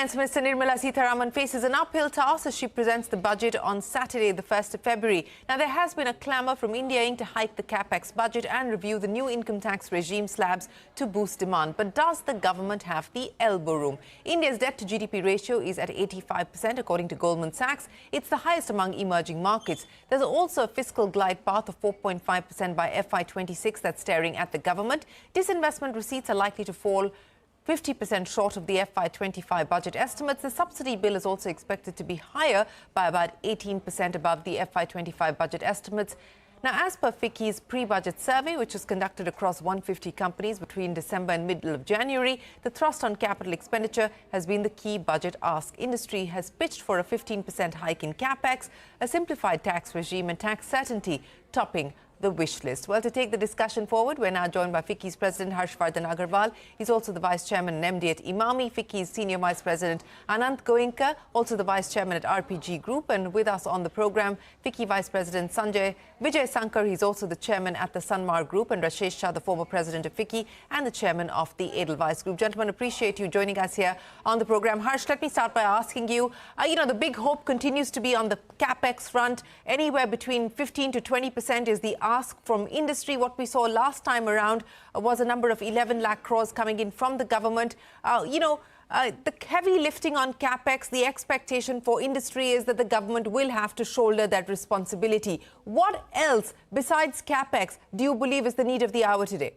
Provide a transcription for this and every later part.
Finance Minister Nirmala Sitharaman faces an uphill task as she presents the budget on Saturday, the 1st of February. Now, there has been a clamour from India Inc. to hike the Capex budget and review the new income tax regime slabs to boost demand. But does the government have the elbow room? India's debt to GDP ratio is at 85%, according to Goldman Sachs. It's the highest among emerging markets. There's also a fiscal glide path of 4.5% by FY26 that's staring at the government. Disinvestment receipts are likely to fall 50% short of the FY25 budget estimates. The subsidy bill is also expected to be higher by about 18% above the FY25 budget estimates. Now, as per FICCI's pre-budget survey, which was conducted across 150 companies between December and middle of January, the thrust on capital expenditure has been the key budget ask. Industry has pitched for a 15% hike in Capex, a simplified tax regime and tax certainty topping the wish list. Well, to take the discussion forward, we're now joined by FICCI's President Harshvardhan Agarwal. He's also the Vice Chairman and MD at Imami. FICCI's Senior Vice President Anant Goenka, also the Vice Chairman at RPG Group. And with us on the programme, FICCI Vice President Vijay Sankar. He's also the Chairman at the Sanmar Group, and Rashesh Shah, the former President of FICCI and the Chairman of the Edelweiss Group. Gentlemen, appreciate you joining us here on the programme. Harsh, let me start by asking you, the big hope continues to be on the Capex front. Anywhere between 15 to 20% is the ask from industry. What we saw last time around was a number of 11 lakh crores coming in from the government. The heavy lifting on Capex, the expectation for industry is that the government will have to shoulder that responsibility. What else besides Capex do you believe is the need of the hour today?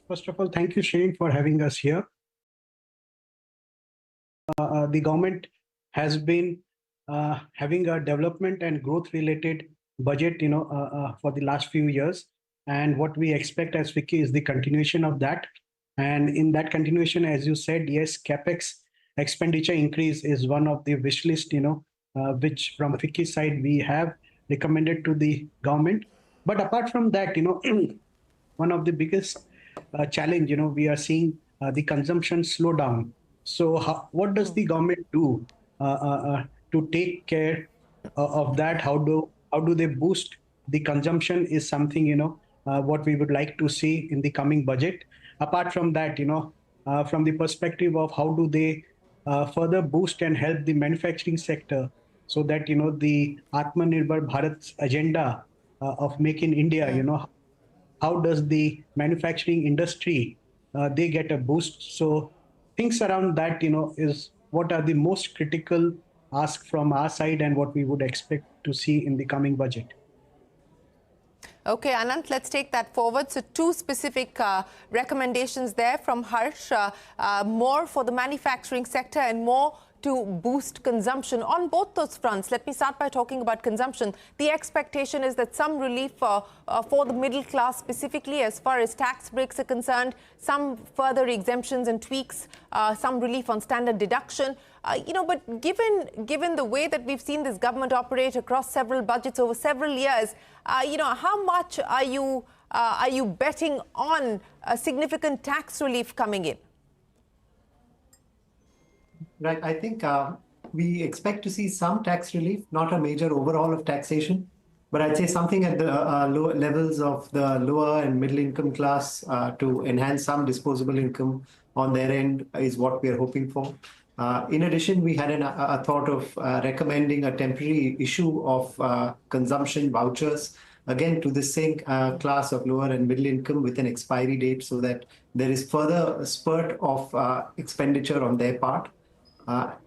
First of all, thank you, Shereen, for having us here. The government has been having a development and growth related budget, for the last few years. And what we expect as FICCI is the continuation of that. And in that continuation, as you said, yes, Capex expenditure increase is one of the wish list, which from FICCI side we have recommended to the government. But apart from that, one of the biggest challenge, we are seeing the consumption slow down. So what does the government do to take care of that? How do they boost the consumption is something, what we would like to see in the coming budget. Apart from that, from the perspective of how do they further boost and help the manufacturing sector so that, the Atmanirbhar Bharat agenda of Make in India, how does the manufacturing industry, they get a boost. So things around that, is what are the most critical ask from our side and what we would expect to see in the coming budget. Okay, Anant, let's take that forward. So two specific recommendations there from Harsh, more for the manufacturing sector and more to boost consumption. On both those fronts, let me start by talking about consumption. The expectation is that some relief for the middle class, specifically as far as tax breaks are concerned, some further exemptions and tweaks, some relief on standard deduction. But given the way that we've seen this government operate across several budgets over several years, how much are you betting on a significant tax relief coming in? Right. I think we expect to see some tax relief, not a major overhaul of taxation, but I'd say something at the lower levels of the lower and middle income class to enhance some disposable income on their end is what we are hoping for. In addition, we had a thought of recommending a temporary issue of consumption vouchers, again, to the same class of lower and middle income with an expiry date so that there is further spurt of expenditure on their part.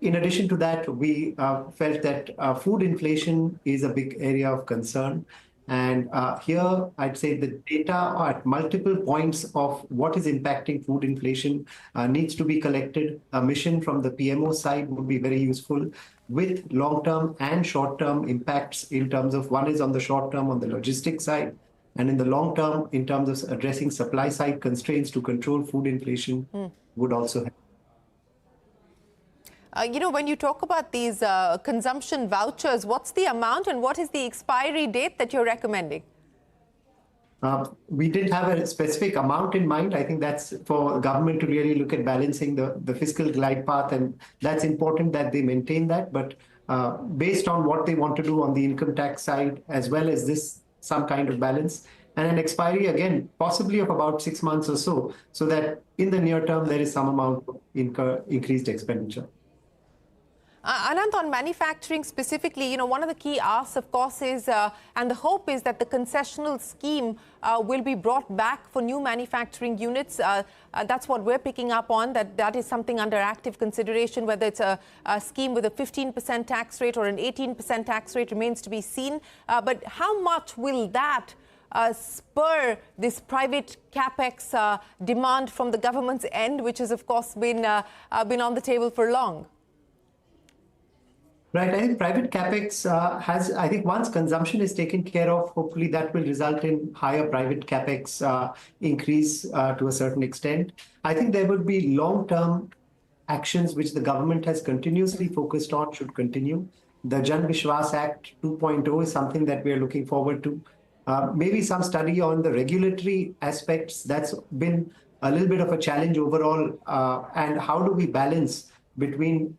In addition to that, we felt that food inflation is a big area of concern. And here, I'd say the data at multiple points of what is impacting food inflation needs to be collected. A mission from the PMO side would be very useful with long-term and short-term impacts in terms of one is on the short-term on the logistics side, and in the long-term in terms of addressing supply-side constraints to control food inflation would also help. When you talk about these consumption vouchers, what's the amount and what is the expiry date that you're recommending? We didn't have a specific amount in mind. I think that's for government to really look at balancing the fiscal glide path, and that's important that they maintain that. But based on what they want to do on the income tax side, as well as this, some kind of balance, and an expiry again, possibly of about 6 months or so that in the near term there is some amount of increased expenditure. Anant, on manufacturing specifically, one of the key asks, of course, is, and the hope is that the concessional scheme will be brought back for new manufacturing units. That's what we're picking up on, that is something under active consideration. Whether it's a scheme with a 15% tax rate or an 18% tax rate remains to be seen. But how much will that spur this private capex demand from the government's end, which has, of course, been on the table for long? Right. I think private capex I think once consumption is taken care of, hopefully that will result in higher private capex increase to a certain extent. I think there would be long-term actions which the government has continuously focused on should continue. The Jan Vishwas Act 2.0 is something that we are looking forward to. Maybe some study on the regulatory aspects. That's been a little bit of a challenge overall. And how do we balance between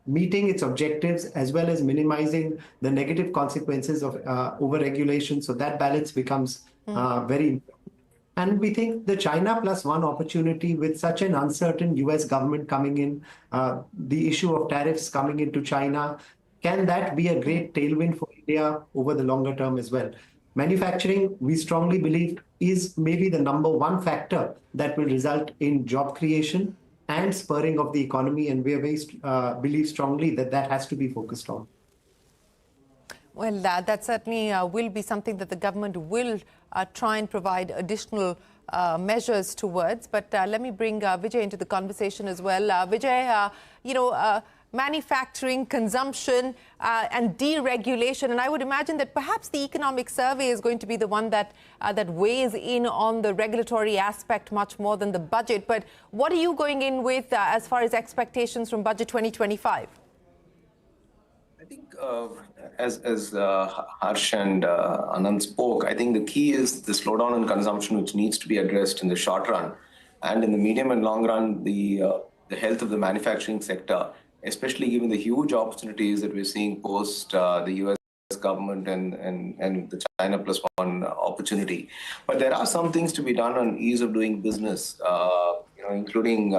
meeting its objectives as well as minimizing the negative consequences of over-regulation? So that balance becomes very important. And we think the China plus one opportunity with such an uncertain US government coming in, the issue of tariffs coming into China, can that be a great tailwind for India over the longer term as well? Manufacturing, we strongly believe, is maybe the number one factor that will result in job creation and spurring of the economy, and we believe strongly that that has to be focused on. Well, that certainly will be something that the government will try and provide additional measures towards. But let me bring Vijay into the conversation as well. Vijay, manufacturing, consumption and deregulation. And I would imagine that perhaps the economic survey is going to be the one that weighs in on the regulatory aspect much more than the budget. But what are you going in with as far as expectations from Budget 2025? I think as Harsh and Anand spoke, I think the key is the slowdown in consumption, which needs to be addressed in the short run. And in the medium and long run, the health of the manufacturing sector, especially given the huge opportunities that we're seeing post the US government and the China plus one opportunity. But there are some things to be done on ease of doing business, including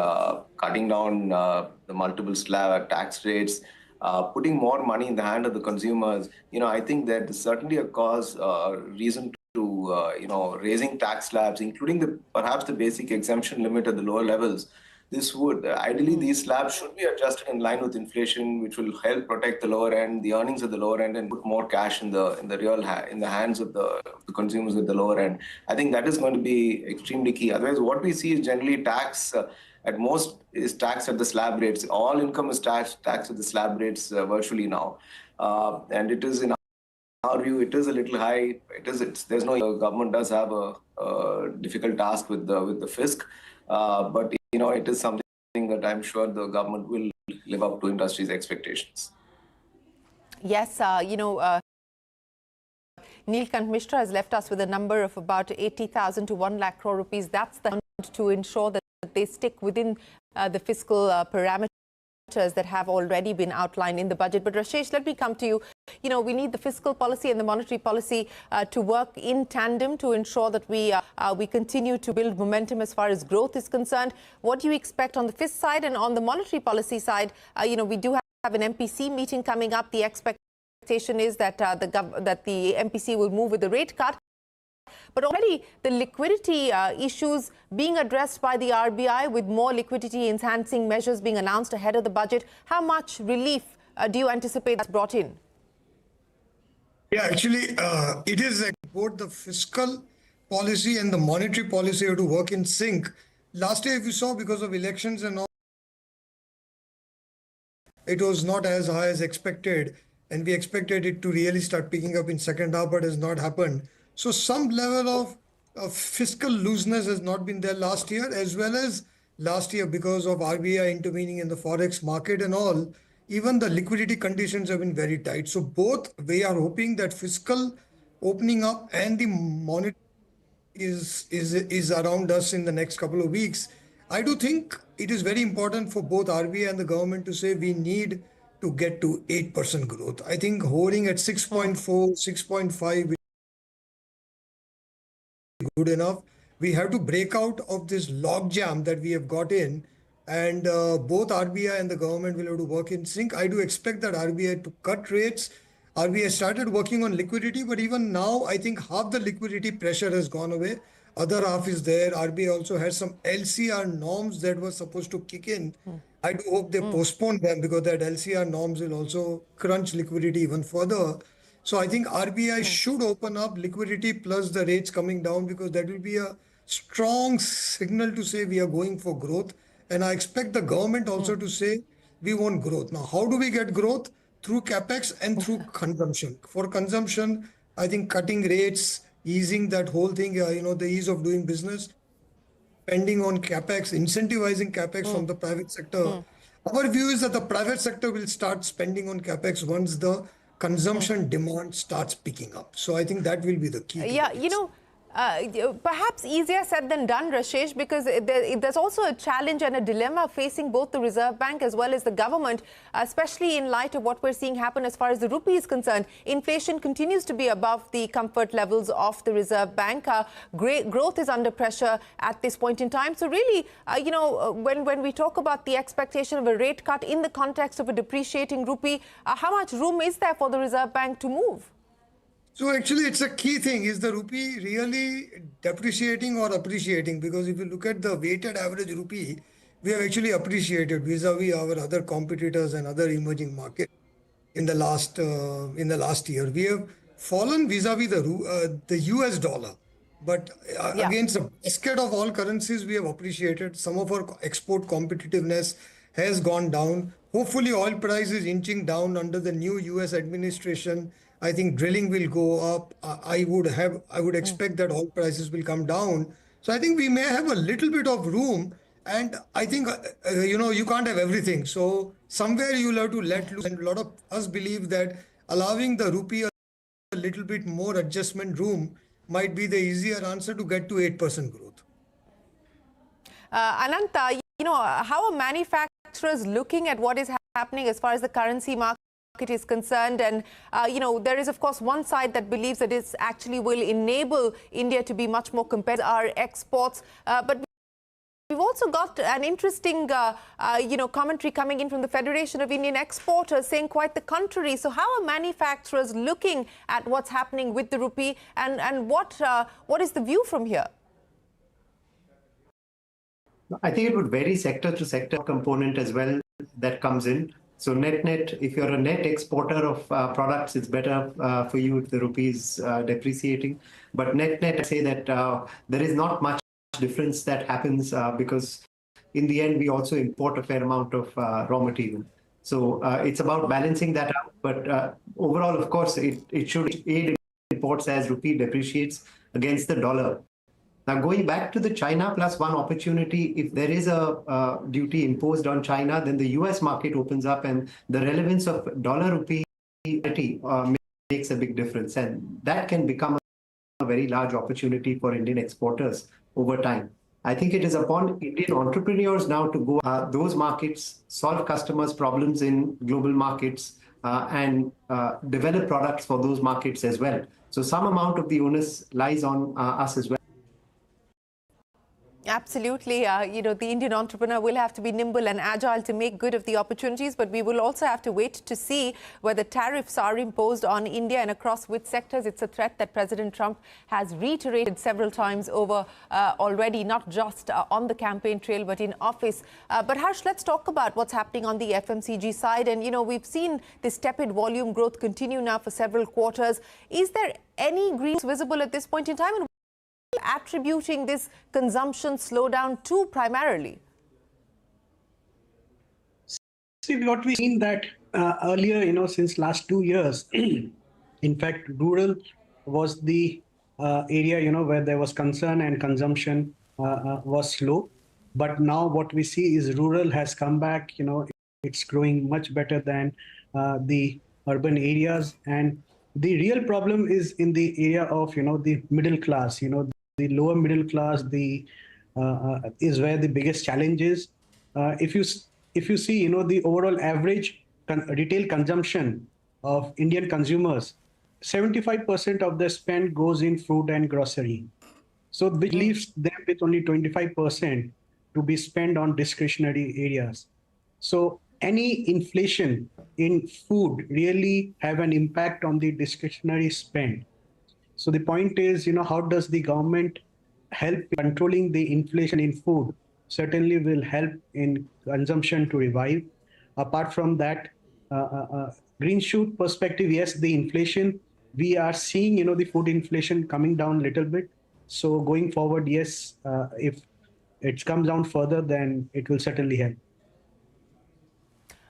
cutting down the multiple slab tax rates, putting more money in the hand of the consumers. I think there's certainly a reason to raising tax slabs, including perhaps the basic exemption limit at the lower levels. This would ideally, these slabs should be adjusted in line with inflation, which will help protect the lower end, the earnings at the lower end, and put more cash in the hands of the consumers at the lower end. I think that is going to be extremely key. Otherwise, what we see is generally tax at most is taxed at the slab rates. All income is taxed at the slab rates virtually now, and it is in our view, it is a little high. There's no government does have a difficult task with the FISC, but it is something that I'm sure the government will live up to industry's expectations. Yes, Neelkant Mishra has left us with a number of about 80,000 to 1 lakh crore rupees. That's the amount to ensure that they stick within the fiscal parameters that have already been outlined in the budget. But Rashesh, let me come to you. We need the fiscal policy and the monetary policy to work in tandem to ensure that we continue to build momentum as far as growth is concerned. What do you expect on the FISC side and on the monetary policy side? We do have an MPC meeting coming up. The expectation is that the MPC will move with the rate cut. But already the liquidity issues being addressed by the RBI, with more liquidity enhancing measures being announced ahead of the budget. How much relief do you anticipate that's brought in? Yeah, actually, it is both the fiscal policy and the monetary policy have to work in sync. Last year, if you saw, because of elections and all, it was not as high as expected, and we expected it to really start picking up in second half, but has not happened. So some level of fiscal looseness has not been there last year, as well as last year because of RBI intervening in the forex market and all. Even the liquidity conditions have been very tight. So both, we are hoping that fiscal opening up and the monetary is around us in the next couple of weeks. I do think it is very important for both RBI and the government to say we need to get to 8% growth. I think holding at 6.4, 6.5, good enough. We have to break out of this logjam that we have got in, and both RBI and the government will have to work in sync. I do expect that RBI to cut rates. RBI started working on liquidity, but even now, I think half the liquidity pressure has gone away. Other half is there. RBI also has some LCR norms that were supposed to kick in. I do hope they postpone them, because that LCR norms will also crunch liquidity even further. So I think RBI should open up liquidity plus the rates coming down, because that will be a strong signal to say we are going for growth. And I expect the government also to say we want growth. Now, how do we get growth? Through Capex and through consumption. For consumption, I think cutting rates, easing that whole thing, the ease of doing business, spending on Capex, incentivizing Capex from the private sector. Our view is that the private sector will start spending on Capex once the consumption demand starts picking up. So I think that will be the key. Yeah, perhaps easier said than done, Rashesh, because there's also a challenge and a dilemma facing both the Reserve Bank as well as the government, especially in light of what we're seeing happen as far as the rupee is concerned. Inflation continues to be above the comfort levels of the Reserve Bank. Growth is under pressure at this point in time. So really, when we talk about the expectation of a rate cut in the context of a depreciating rupee, how much room is there for the Reserve Bank to move? So actually, it's a key thing. Is the rupee really depreciating or appreciating? Because if you look at the weighted average rupee, we have actually appreciated vis-a-vis our other competitors and other emerging markets in the last year. We have fallen vis-a-vis the US dollar. But against the basket of all currencies, we have appreciated. Some of our export competitiveness has gone down. Hopefully, oil price is inching down under the new US administration. I think drilling will go up. I would expect that oil prices will come down. So I think we may have a little bit of room. And I think, you can't have everything. So somewhere you'll have to let loose. And a lot of us believe that allowing the rupee a little bit more adjustment room might be the easier answer to get to 8% growth. Ananta, how are manufacturers looking at what is happening as far as the currency market is concerned? And, there is, of course, one side that believes that it actually will enable India to be much more competitive, our exports. But we've also got an interesting, commentary coming in from the Federation of Indian Exporters saying quite the contrary. So how are manufacturers looking at what's happening with the rupee, and what is the view from here? I think it would vary sector to sector component as well that comes in. So net, if you're a net exporter of products, it's better for you if the rupee is depreciating. But net, I say that there is not much difference that happens because in the end, we also import a fair amount of raw material. So it's about balancing that out. But overall, of course, it should aid imports as rupee depreciates against the dollar. Now, going back to the China plus one opportunity, if there is a duty imposed on China, then the US market opens up and the relevance of dollar-rupee makes a big difference. And that can become a very large opportunity for Indian exporters over time. I think it is upon Indian entrepreneurs now to go those markets, solve customers' problems in global markets, and develop products for those markets as well. So some amount of the onus lies on us as well. Absolutely. The Indian entrepreneur will have to be nimble and agile to make good of the opportunities, but we will also have to wait to see whether tariffs are imposed on India and across which sectors. It's a threat that President Trump has reiterated several times over already, not just on the campaign trail, but in office. But Harsh, let's talk about what's happening on the FMCG side. And, we've seen this tepid volume growth continue now for several quarters. Is there any green visible at this point in time? And attributing this consumption slowdown to primarily? See, what we've seen that earlier, since last 2 years, in fact, rural was the area, where there was concern and consumption was slow. But now what we see is rural has come back, it's growing much better than the urban areas. And the real problem is in the area of, the middle class, the lower middle class, is where the biggest challenge is. If you see, the overall average retail consumption of Indian consumers, 75% of their spend goes in food and grocery. So which leaves them with only 25% to be spent on discretionary areas. So any inflation in food really have an impact on the discretionary spend. So the point is, how does the government help controlling the inflation in food? Certainly will help in consumption to revive. Apart from that, green shoot perspective, yes, the inflation, we are seeing, the food inflation coming down a little bit. So going forward, yes, if it comes down further, then it will certainly help.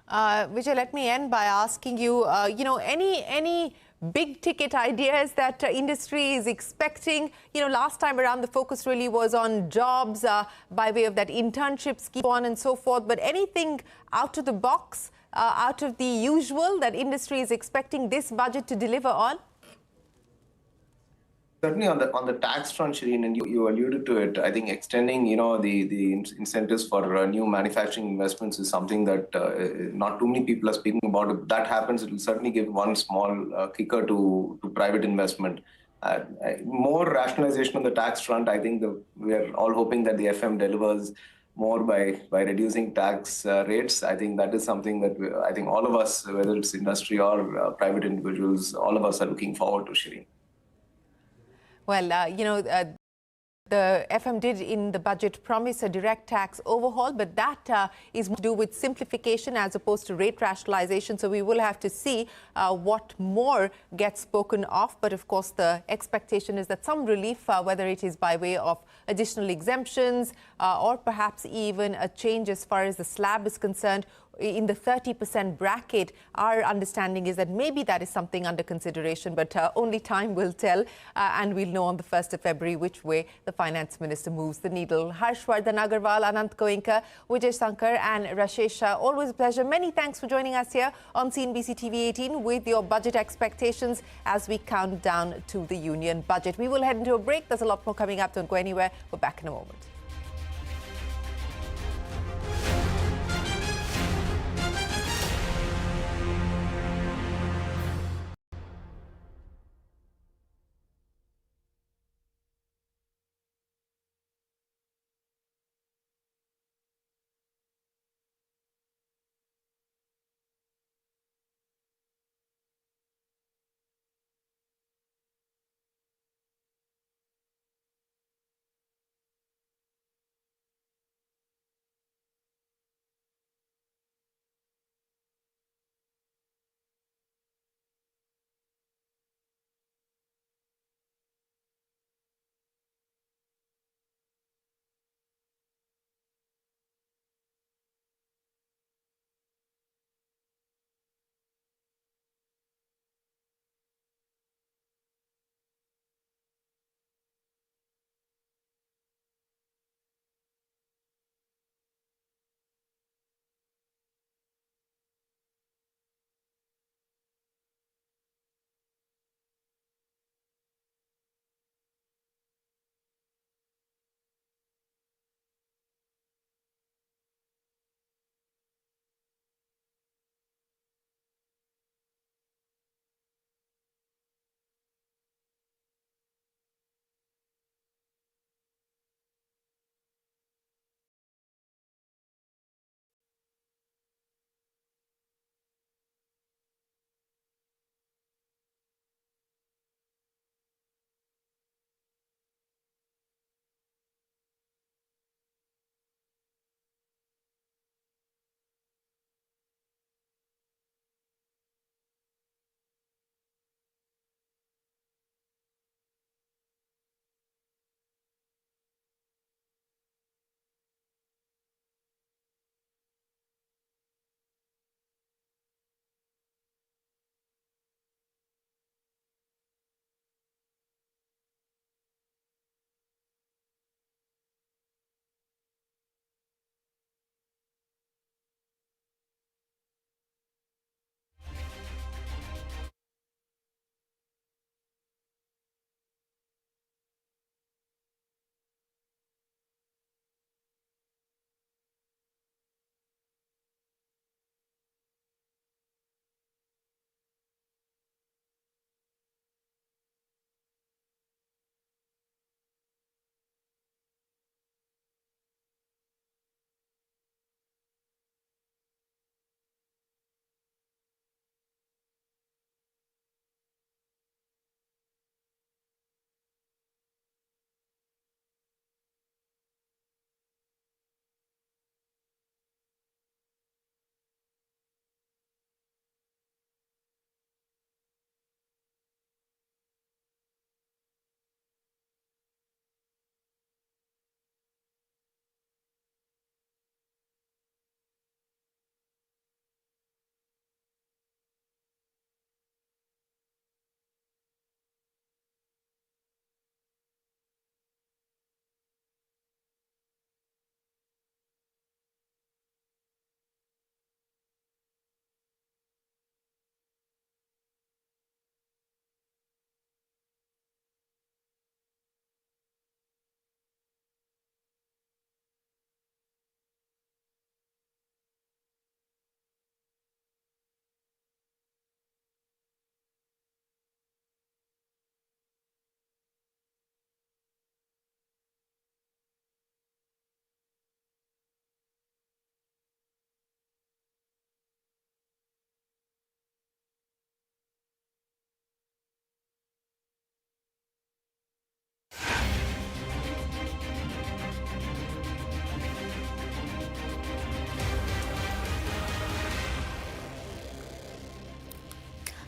Vijay, let me end by asking you, any big ticket ideas that industry is expecting? Last time around the focus really was on jobs by way of that internship scheme, so on and so forth. But anything out of the box, out of the usual that industry is expecting this budget to deliver on? Certainly on the tax front, Shereen, and you alluded to it. I think extending, the incentives for new manufacturing investments is something that not too many people are speaking about. If that happens, it will certainly give one small kicker to private investment. More rationalization on the tax front. I think we are all hoping that the FM delivers more by reducing tax rates. I think that is something that I think all of us, whether it's industry or private individuals, all of us are looking forward to, Shereen. Well, the FM did in the budget promise a direct tax overhaul, but that is more to do with simplification as opposed to rate rationalization. So we will have to see what more gets spoken of. But of course, the expectation is that some relief, whether it is by way of additional exemptions or perhaps even a change as far as the slab is concerned, in the 30% bracket, our understanding is that maybe that is something under consideration, but only time will tell, and we'll know on the 1st of February which way the finance minister moves the needle. Harshvardhan Agarwal, Anant Goenka, Vijay Sankar and Rashesh, always a pleasure. Many thanks for joining us here on CNBC-TV18 with your budget expectations as we count down to the union budget. We will head into a break. There's a lot more coming up. Don't go anywhere. We're back in a moment.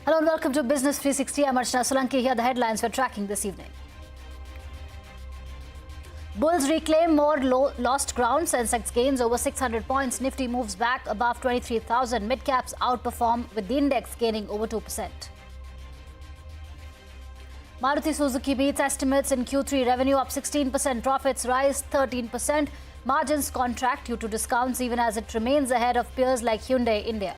Hello and welcome to Business 360. I'm Archana Solanki. Here are the headlines we're tracking this evening. Bulls reclaim more lost ground. Sensex gains over 600 points. Nifty moves back above 23,000. Mid-caps outperform with the index gaining over 2%. Maruti Suzuki beats estimates in Q3. Revenue up 16%. Profits rise 13%. Margins contract due to discounts even as it remains ahead of peers like Hyundai India.